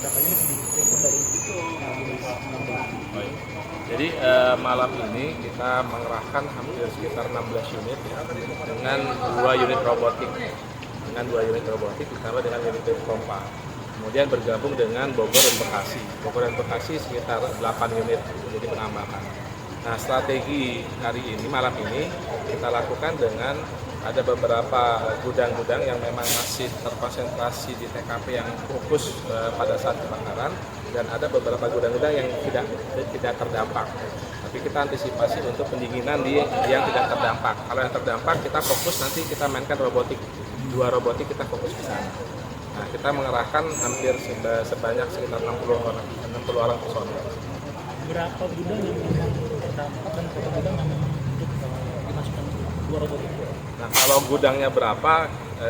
berapa unit dikirim dari Jadi malam ini kita mengerahkan hampir sekitar 16 unit ya, dengan 2 unit robotik. Dengan 2 unit robotik ditambah dengan unit pompa. Kemudian bergabung dengan Bogor dan Bekasi. Bogor dan Bekasi sekitar 8 unit jadi penambahan. Nah, strategi hari ini, malam ini kita lakukan dengan ada beberapa gudang-gudang yang memang masih terkonsentrasi di TKP yang fokus pada saat kebakaran, dan ada beberapa gudang-gudang yang tidak terdampak. Tapi kita antisipasi untuk pendinginan yang tidak terdampak. Kalau yang terdampak kita fokus, nanti kita mainkan robotik. 2 robotik kita fokus di sana. Nah, kita mengerahkan hampir sebanyak sekitar 60 orang personel. berapa gudang yang memang terdampak dan berapa gudang yang memang untuk dimasukkan 2 robot itu? Nah, kalau gudangnya berapa,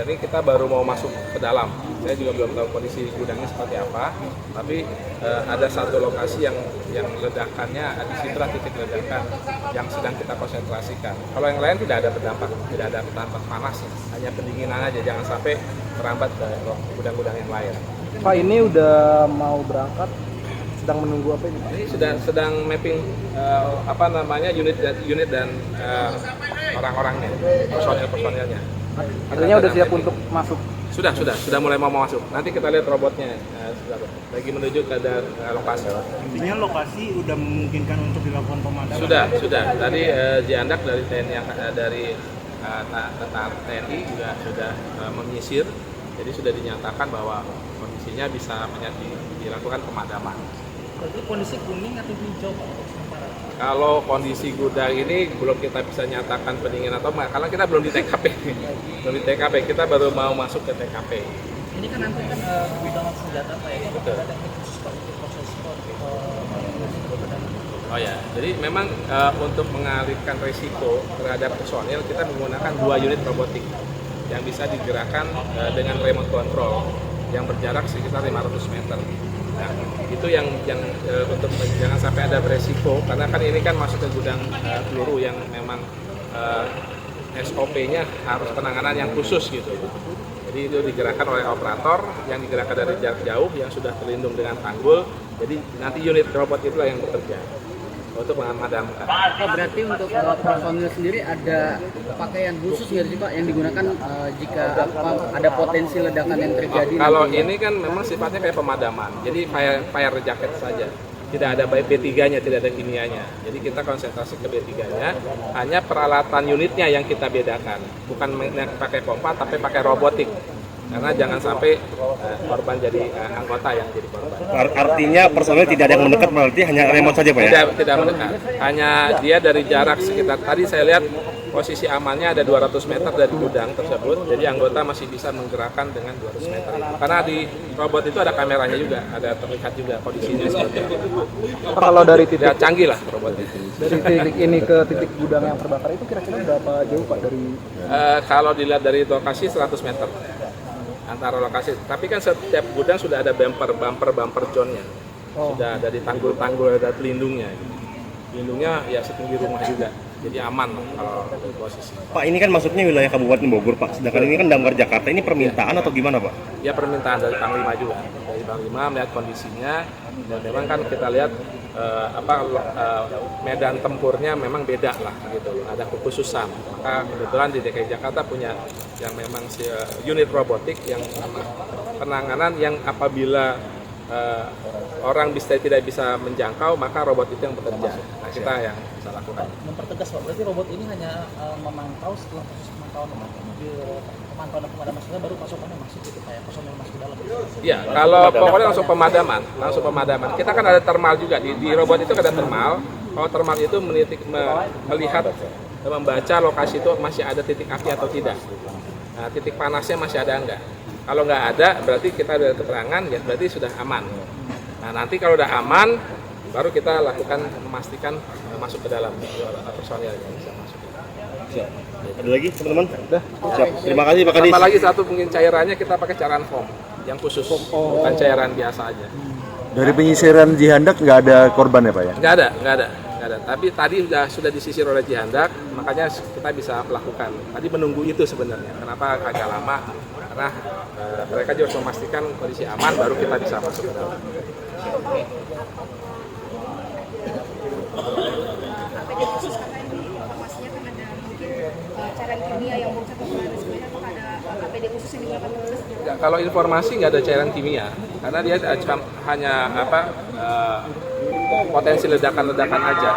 ini kita baru mau masuk ke dalam. Saya juga belum tahu kondisi gudangnya seperti apa. Tapi ada satu lokasi yang ledakannya, di situlah titik ledakan yang sedang kita konsentrasikan. Kalau yang lain tidak ada terdampak, tidak ada terdampak panas, hanya pendinginan aja. Jangan sampai merambat ke gudang-gudang yang lain. Pak, ini udah mau berangkat, sedang menunggu apa ini Pak? Ini sedang mapping unit dan orang-orangnya, personilnya. Artinya udah siap untuk masuk. Sudah mulai mau masuk. Nanti kita lihat robotnya lagi menuju ke lokasi. Intinya lokasi udah memungkinkan untuk dilakukan pemadaman. Sudah. Tadi Jiandak dari TNI dari tentara TNI juga sudah menyisir. Jadi sudah dinyatakan bahwa kondisinya bisa dilakukan pemadaman. Berarti kondisi kuning atau hijau Pak untuk sementara? Kalau kondisi gudang ini belum kita bisa nyatakan pendingin atau enggak, karena kita belum di TKP. Belum di TKP, kita baru mau masuk ke TKP. Ini kan nanti kan gudang senjata Pak ya, Betul. ada teknik khusus Pak untuk proses Oh ya, jadi memang untuk mengalihkan risiko terhadap personil, kita menggunakan 2 unit robotik yang bisa digerakkan dengan remote control yang berjarak sekitar 500 meter. Nah, itu yang untuk jangan sampai ada beresiko, karena kan ini kan masuk ke gudang peluru yang memang SOP-nya harus penanganan yang khusus gitu. Jadi itu digerakkan oleh operator yang digerakkan dari jarak jauh yang sudah terlindung dengan tanggul. Jadi nanti unit robot itulah yang bekerja untuk memadamkan. Pak, berarti untuk personil sendiri ada pakaian khusus nggak sih Pak yang digunakan jika ada potensi ledakan yang terjadi? Kalau nantinya? ini kan memang sifatnya kayak pemadaman, jadi fire jacket saja. Tidak ada B3-nya, tidak ada kimianya. Jadi kita konsentrasi ke B3-nya, hanya peralatan unitnya yang kita bedakan. Bukan pakai pompa, tapi pakai robotik. Karena jangan sampai korban jadi anggota yang jadi korban. Artinya personel tidak ada yang mendekat, berarti hanya remote saja Pak ya? Tidak mendekat. Hanya dia dari jarak sekitar, tadi saya lihat posisi amannya ada 200 meter dari gudang tersebut. Jadi anggota masih bisa menggerakkan dengan 200 meter itu. Karena di robot itu ada kameranya juga, ada terlihat juga kondisinya seperti apa. Kalau dari titik Ya, canggih lah robot itu. dari titik ini ke titik gudang yang terbakar itu kira-kira berapa jauh Pak dari? Kalau dilihat dari lokasi 100 meter antara lokasi, tapi kan setiap gudang sudah ada bumper zone-nya. Sudah ada di tanggul-tanggul, ada pelindungnya. Pelindungnya ya setinggi rumah juga, jadi aman lah kalau di posisi. Pak, ini kan masuknya wilayah Kabupaten Bogor Pak, sedangkan ini kan Damkar Jakarta, ini permintaan atau gimana Pak? Ya permintaan dari Panglima juga, dari Panglima melihat kondisinya, dan memang kan kita lihat medan tempurnya memang beda lah gitu, ada kekhususan. Maka kebetulan di DKI Jakarta punya yang memang unit robotik yang penanganan yang apabila orang tidak bisa menjangkau, maka robot itu yang bekerja. Nah, kita yang bisa lakukan. Mempertegas Pak, berarti robot ini hanya memantau setelah proses pemantauan pemantauan dan pemadaman sudah baru pasukannya masuk gitu kayak personel masuk ke dalam. Iya, kalau pokoknya langsung pemadaman. Kita kan ada thermal juga di robot itu ada thermal. Kalau thermal itu melihat membaca lokasi itu masih ada titik api atau tidak. Nah, titik panasnya masih ada enggak? Kalau nggak ada, berarti kita ada keterangan, ya berarti sudah aman. Nah, nanti kalau udah aman, baru kita lakukan memastikan masuk ke dalam personil yang bisa masuk. Siap. Ada lagi teman-teman? Siap. Terima kasih Pak Kadis. Tambah lagi satu, mungkin cairannya kita pakai cairan foam yang khusus, bukan cairan biasa aja. Dari penyisiran Jihandak nggak ada korban ya Pak ya? Nggak ada Nggak ada. Tapi tadi sudah disisir oleh Cihandak, makanya kita bisa melakukan. Tadi menunggu itu sebenarnya. Kenapa agak lama? Karena mereka juga harus memastikan kondisi aman, baru kita bisa masuk ke dalam. APD khusus karena ini informasinya kan ada mungkin cairan kimia yang bocor ke sebenarnya apakah ada APD khusus yang digunakan khusus? Nggak, kalau informasi nggak ada cairan kimia, karena dia hanya potensi ledakan-ledakan aja.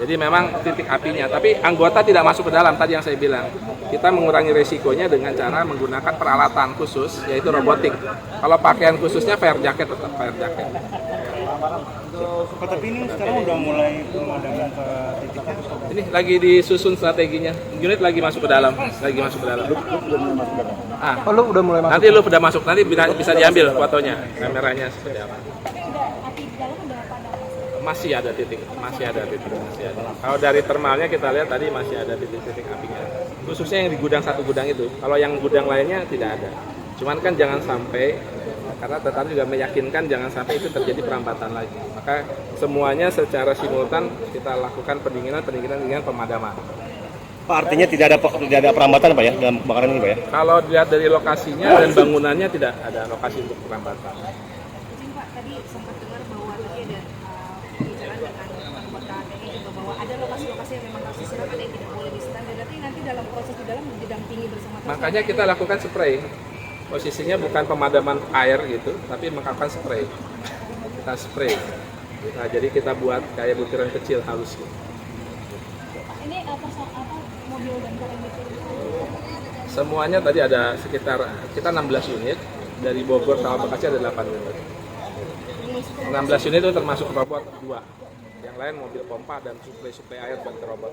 Jadi memang titik apinya, tapi anggota tidak masuk ke dalam. Tadi yang saya bilang, kita mengurangi resikonya dengan cara menggunakan peralatan khusus, yaitu robotik. Kalau pakaian khususnya fire jacket, tetap fire jacket. Tapi ini sekarang udah mulai pemadaman ke titik itu. Ini lagi disusun strateginya. Unit lagi masuk ke dalam, Oh, lu udah mulai masuk? Nanti lu udah masuk, nanti bisa diambil fotonya, kameranya seperti apa. Api di dalam udah padam. Masih ada titik. Kalau dari termalnya kita lihat tadi masih ada titik-titik apinya. Khususnya yang di gudang satu gudang itu. Kalau yang gudang lainnya tidak ada. Cuman kan jangan sampai, karena tetap juga meyakinkan jangan sampai itu terjadi perambatan lagi. Maka semuanya secara simultan kita lakukan pendinginan pemadaman. Pak, artinya tidak ada perambatan Pak ya dalam kebakaran ini Pak ya? Kalau dilihat dari lokasinya dan bangunannya tidak ada lokasi untuk perambatan. Izin Pak, tadi sempat dengar bahwa tadi ada pembicaraan dengan anggota TNI juga bahwa ada lokasi-lokasi yang memang harus disiram, ada yang tidak boleh disiram. Dan nanti dalam proses di dalam didampingi bersama. Makanya kita lakukan spray. Posisinya bukan pemadaman air gitu, tapi melakukan spray. Kita spray. Nah, jadi kita buat kayak butiran kecil halus gitu. Ini mobil dan karen itu? Semuanya tadi ada sekitar kita 16 unit, dari Bogor sama Bekasi ada 8 unit. 16 unit itu termasuk robot 2. Yang lain mobil pompa dan suplai air buat ke robot.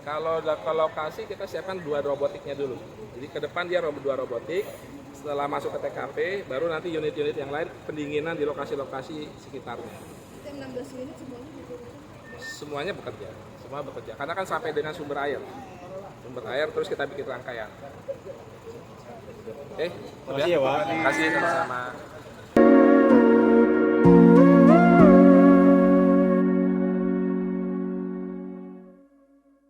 Kalau ke lokasi kita siapkan 2 robotiknya dulu. Jadi ke depan dia 2 robotik. Setelah masuk ke TKP, baru nanti unit-unit yang lain pendinginan di lokasi-lokasi sekitarnya. 16 unit Semuanya bekerja, semua bekerja. Karena kan sampai dengan sumber air terus kita bikin rangkaian. Oke, Makasih ya Pak. Terima kasih sama-sama.